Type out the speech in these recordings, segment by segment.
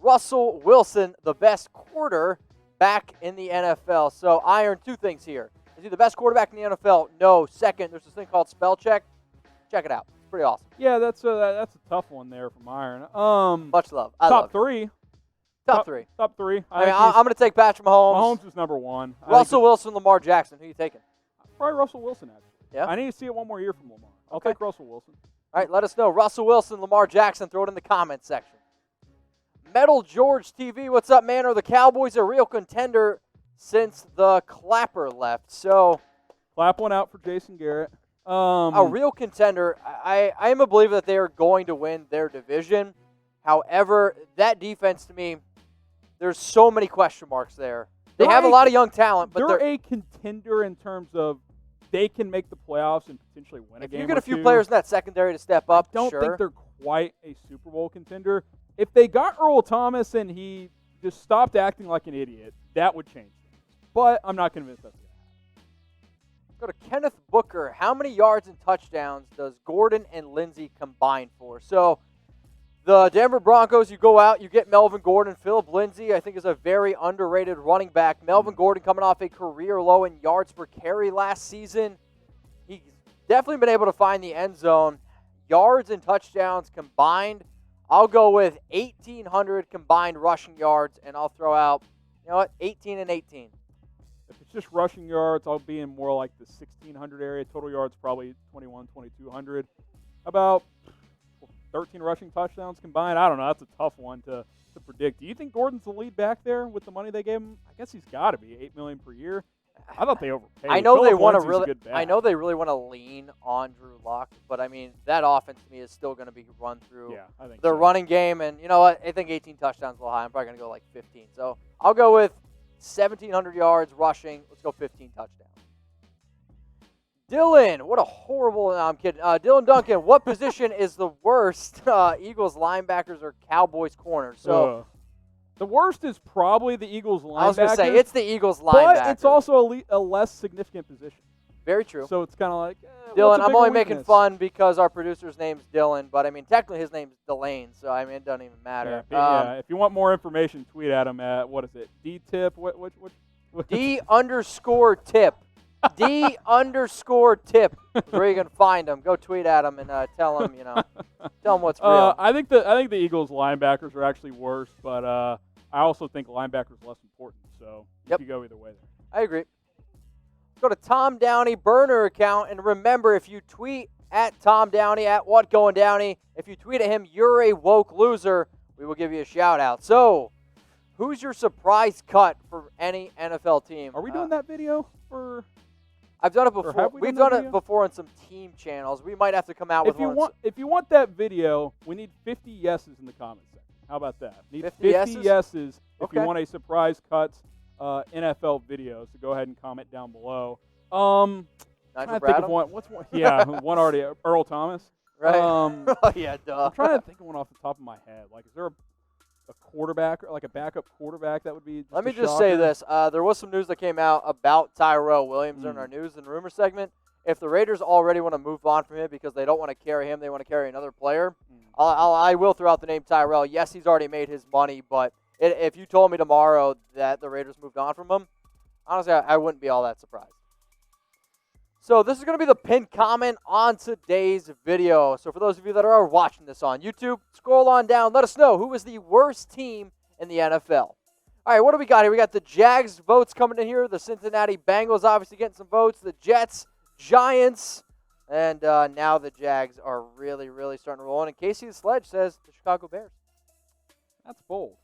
Russell Wilson the best quarterback in the NFL? So, Iron, two things here. Is he the best quarterback in the NFL? No. Second, there's this thing called spell check. Check it out. It's pretty awesome. Yeah, that's a tough one there from Iron. Much love. Top three. Top three. Top three. I'm going to take Patrick Mahomes. Mahomes is number one. Russell Wilson, Lamar Jackson. Who are you taking? Probably Russell Wilson, actually. Yeah? I need to see it one more year from Lamar. I'll Okay. take Russell Wilson. All right, let us know. Russell Wilson, Lamar Jackson. Throw it in the comments section. Metal George TV, what's up, man? Are the Cowboys a real contender since the Clapper left? So, Clap one out for Jason Garrett. a real contender. I am a believer that they are going to win their division. However, that defense to me, there's so many question marks there. They have a lot of young talent, but they're a contender in terms of they can make the playoffs and potentially win a game. If you get a few players in that secondary to step up, I don't think they're quite a Super Bowl contender. If they got Earl Thomas and he just stopped acting like an idiot, that would change things. But I'm not convinced that's going to happen. Go to Kenneth Booker. How many yards and touchdowns does Gordon and Lindsey combine for? So, the Denver Broncos, you go out, you get Melvin Gordon. Philip Lindsay, I think, is a very underrated running back. Melvin Gordon coming off a career low in yards per carry last season. He's definitely been able to find the end zone. Yards and touchdowns combined, I'll go with 1,800 combined rushing yards, and I'll throw out, 18 and 18. If it's just rushing yards, I'll be in more like the 1,600 area. Total yards probably 2,200. About 13 rushing touchdowns combined. I don't know. That's a tough one to predict. Do you think Gordon's the lead back there with the money they gave him? I guess he's got to be $8 million per year. I thought they overpaid. I know they want to really want to lean on Drew Lock, but I mean that offense to me is still going to be run through the running game, and you know what? I think 18 touchdowns is a little high. I'm probably going to go like 15. So I'll go with 1,700 yards rushing. Let's go 15 touchdowns. Dylan, what a horrible. No, I'm kidding. Dylan Duncan, what position is the worst? Eagles linebackers or Cowboys corners? So. The worst is probably the Eagles linebackers. I was going to say, it's the Eagles linebackers. But it's also a less significant position. Very true. So it's kind of like, Dylan, I'm only making fun because our producer's name's Dylan, but I mean, technically his name's Delane, so I mean, it doesn't even matter. Yeah, if you want more information, tweet at him at, what is it, D-tip? What? D_tip. D_tip is where you can find him. Go tweet at him and tell him, tell him what's real. I think the Eagles linebackers are actually worse, but I also think linebackers less important. So you could go either way there. I agree. Let's go to Tom Downey burner account, and remember, if you tweet at Tom Downey at WhatGoingDowney, if you tweet at him, you're a woke loser. We will give you a shout out. So, who's your surprise cut for any NFL team? Are we doing that video for? I've done it before. We've done it before on some team channels. We might have to come out with one. If you want that video, we need 50 yeses in the comments section. How about that? Need 50 yeses if you want a surprise cuts NFL video. So go ahead and comment down below. Nigel Bradham? One already. Earl Thomas. Right. Duh. I'm trying to think of one off the top of my head. Like, is there a quarterback, or like a backup quarterback that would be? Let me just say this: there was some news that came out about Tyrell Williams in our news and rumor segment. If the Raiders already want to move on from him because they don't want to carry him, they want to carry another player. I will throw out the name Tyrell. Yes, he's already made his money, but if you told me tomorrow that the Raiders moved on from him, honestly, I wouldn't be all that surprised. So this is going to be the pinned comment on today's video. So for those of you that are watching this on YouTube, scroll on down. Let us know who is the worst team in the NFL. All right, what do we got here? We got the Jags votes coming in here. The Cincinnati Bengals obviously getting some votes. The Jets, Giants, and now the Jags are really, really starting to roll. And Casey the Sledge says the Chicago Bears. That's bold.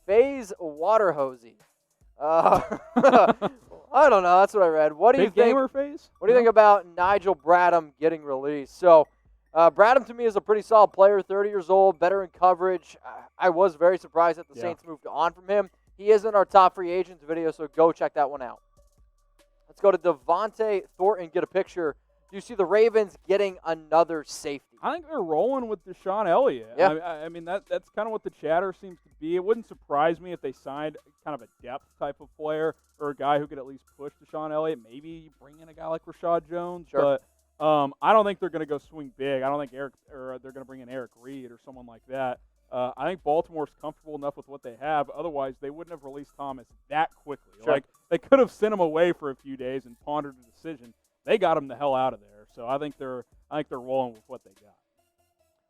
FaZe Waterhosey. I don't know. That's what I read. What do you think? Gamer phase? What do you think about Nigel Bradham getting released? So, Bradham to me is a pretty solid player, 30 years old, better in coverage. I was very surprised that the Saints moved on from him. He is in our top free agents video, so go check that one out. Let's go to Devontae Thornton, get a picture. Do you see the Ravens getting another safety? I think they're rolling with Deshaun Elliott. Yeah. I mean, that's kind of what the chatter seems to be. It wouldn't surprise me if they signed kind of a depth type of player or a guy who could at least push Deshaun Elliott. Maybe you bring in a guy like Rashad Jones. Sure. But I don't think they're going to go swing big. I don't think they're going to bring in Eric Reed or someone like that. I think Baltimore's comfortable enough with what they have. Otherwise, they wouldn't have released Thomas that quickly. Sure. Like, they could have sent him away for a few days and pondered a decision. They got him the hell out of there. So I think they're rolling with what they got.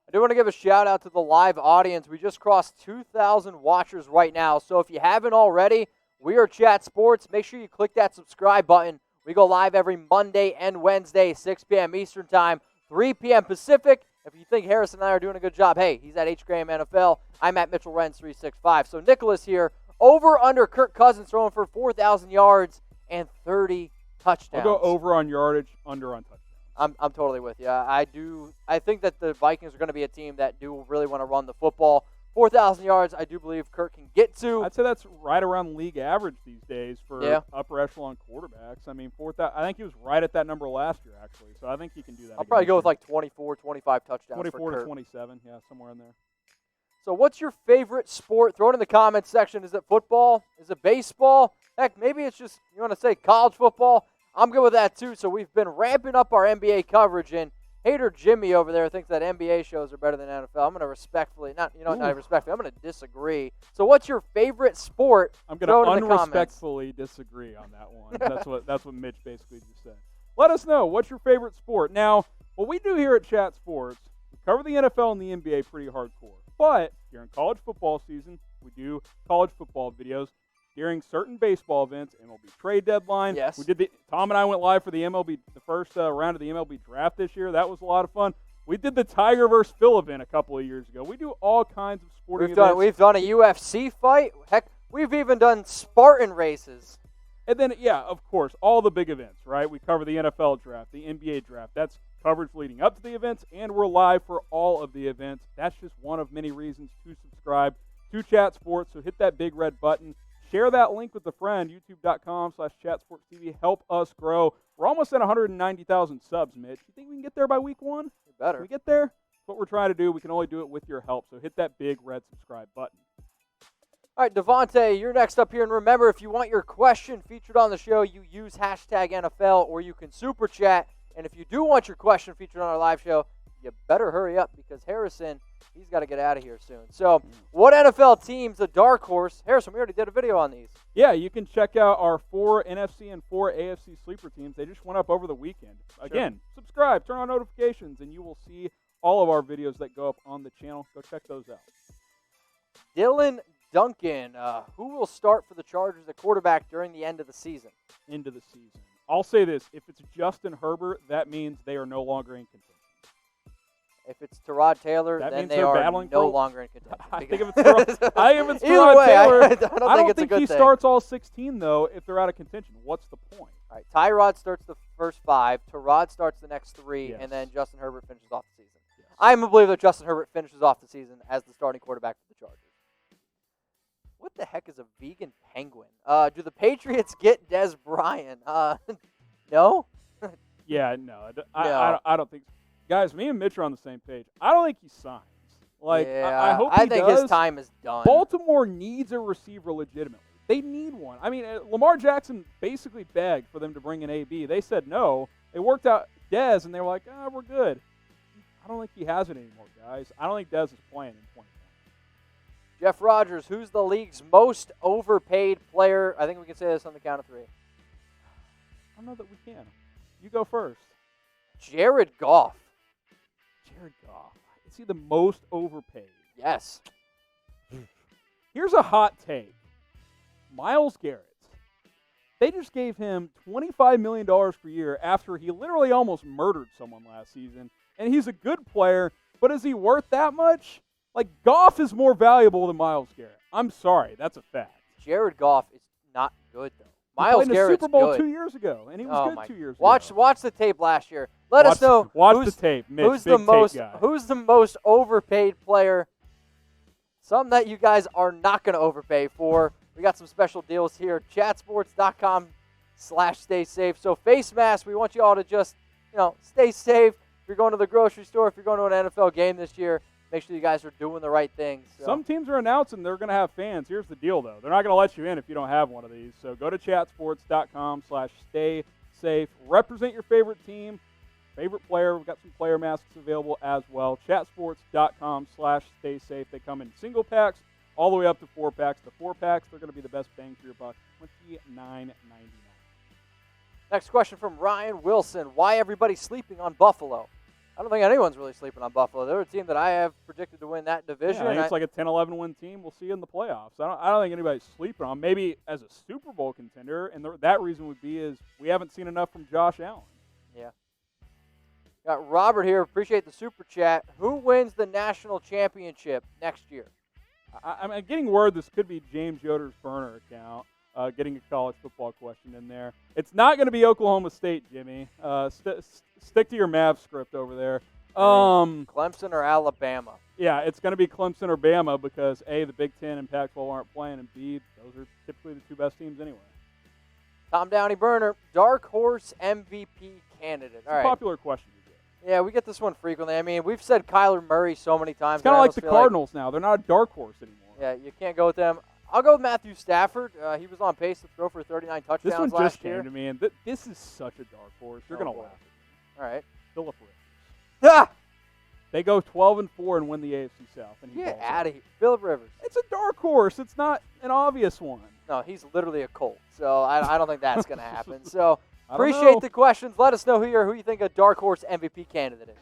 I do want to give a shout out to the live audience. We just crossed 2,000 watchers right now. So if you haven't already, we are Chat Sports. Make sure you click that subscribe button. We go live every Monday and Wednesday, 6 p.m. Eastern Time, 3 p.m. Pacific. If you think Harris and I are doing a good job, hey, he's at H. Graham NFL. I'm at Mitchell Renz 365. So Nicholas here, over under Kirk Cousins throwing for 4,000 yards and 30 touchdowns. I'll go over on yardage, under on touchdowns. I'm totally with you. I think that the Vikings are going to be a team that do really want to run the football. 4,000 yards, I do believe Kirk can get to. I'd say that's right around league average these days for upper echelon quarterbacks. I mean, I think he was right at that number last year, actually. So I think he can do that. I'll probably go with like 24, 25 touchdowns 24 for to Kirk. 27, yeah, somewhere in there. So what's your favorite sport? Throw it in the comments section. Is it football? Is it baseball? Heck, maybe it's just, you want to say college football? I'm good with that too. So we've been ramping up our NBA coverage, and hater Jimmy over there thinks that NBA shows are better than NFL. I'm going to respectfully, not respectfully, I'm going to disagree. So what's your favorite sport? I'm going to unrespectfully disagree on that one. That's what Mitch basically just said. Let us know, what's your favorite sport? Now, what we do here at Chat Sports, we cover the NFL and the NBA pretty hardcore. But during college football season, we do college football videos. During certain baseball events, MLB trade deadline. Yes. Tom and I went live for the first round of the MLB draft this year. That was a lot of fun. We did the Tiger vs. Phil event a couple of years ago. We do all kinds of sporting events. We've done a UFC fight. Heck, we've even done Spartan races. And then, yeah, of course, all the big events, right? We cover the NFL draft, the NBA draft. That's coverage leading up to the events, and we're live for all of the events. That's just one of many reasons to subscribe to Chat Sports. So hit that big red button. Share that link with a friend, youtube.com/chatsportstv. Help us grow. We're almost at 190,000 subs, Mitch. You think we can get there by week 1? We better. Can we get there? That's what we're trying to do. We can only do it with your help. So hit that big red subscribe button. All right, Devontae, you're next up here. And remember, if you want your question featured on the show, you use #NFL or you can super chat. And if you do want your question featured on our live show, you better hurry up because Harrison, he's got to get out of here soon. So what NFL team's a dark horse? Harrison, we already did a video on these. Yeah, you can check out our 4 NFC and 4 AFC sleeper teams. They just went up over the weekend. Again, subscribe, turn on notifications, and you will see all of our videos that go up on the channel. Go check those out. Dylan Duncan, who will start for the Chargers at quarterback during the end of the season? Into the season. I'll say this. If it's Justin Herbert, that means they are no longer in contention. If it's Tyrod Taylor, then they are no longer in contention. I think if it's Tyrod Either way, Taylor, I don't think he starts all 16, though, if they're out of contention. What's the point? All right, Tyrod starts the first 5, Tyrod starts the next 3, Yes. and then Justin Herbert finishes off the season. Yes. I'm going to believe that Justin Herbert finishes off the season as the starting quarterback for the Chargers. What the heck is a vegan penguin? Do the Patriots get Dez Bryant? No? Yeah, no. I don't think so. Guys, me and Mitch are on the same page. I don't think he signs. I hope he does. I think his time is done. Baltimore needs a receiver legitimately. They need one. I mean, Lamar Jackson basically begged for them to bring in AB. They said no. They worked out Dez, and they were like, we're good. I don't think he has it anymore, guys. I don't think Dez is playing in 2020. Jeff Rogers, who's the league's most overpaid player? I think we can say this on the count of 3. I don't know that we can. You go first. Jared Goff. Jared Goff. Is he the most overpaid? Yes. Here's a hot take. Myles Garrett. They just gave him $25 million per year after he literally almost murdered someone last season. And he's a good player, but is he worth that much? Goff is more valuable than Myles Garrett. I'm sorry. That's a fact. Jared Goff is not good, though. Myles Garrett's Super Bowl good. 2 years ago, and he was good 2 years ago. Watch the tape last year. Let us know watch the tape, Mitch, who's the most overpaid player. Something that you guys are not going to overpay for. We got some special deals here. Chatsports.com/stay safe. So face masks, we want you all to just, stay safe. If you're going to the grocery store, if you're going to an NFL game this year, make sure you guys are doing the right things. So. Some teams are announcing they're going to have fans. Here's the deal, though. They're not going to let you in if you don't have one of these. So go to chatsports.com/stay safe. Represent your favorite team. favorite player. We've got some player masks available as well. Chatsports.com/staysafe. They come in single packs all the way up to 4-packs. The 4-packs, they're going to be the best bang for your buck. $29.99. Next question from Ryan Wilson. Why everybody sleeping on Buffalo? I don't think anyone's really sleeping on Buffalo. They're a team that I have predicted to win that division. Yeah, I think it's like a 10-11 win team. We'll see in the playoffs. I don't think anybody's sleeping on. Maybe as a Super Bowl contender, and that reason would be is we haven't seen enough from Josh Allen. Yeah. Got Robert here. Appreciate the super chat. Who wins the national championship next year? I'm getting word this could be James Yoder's burner account. Getting a college football question in there. It's not going to be Oklahoma State, Jimmy. Stick to your Mav script over there. Clemson or Alabama? Yeah, it's going to be Clemson or Bama because, A, the Big Ten and Pac-12 aren't playing, and B, those are typically the two best teams anyway. Tom Downey Burner, dark horse MVP candidate. It's a popular question to get. Yeah, we get this one frequently. I mean, we've said Kyler Murray so many times. It's kind of like the Cardinals now. They're not a dark horse anymore. Yeah, you can't go with them. I'll go with Matthew Stafford. He was on pace to throw for 39 touchdowns last year. This one just year. came to me, and this is such a dark horse. You're going to laugh at me. All right. Philip Rivers. Ah! They go 12-4 and win the AFC South. And Get out of here. Philip Rivers. It's a dark horse. It's not an obvious one. No, he's literally a Colt. So I don't think that's going to happen. So appreciate the questions. Let us know who you think a dark horse MVP candidate is.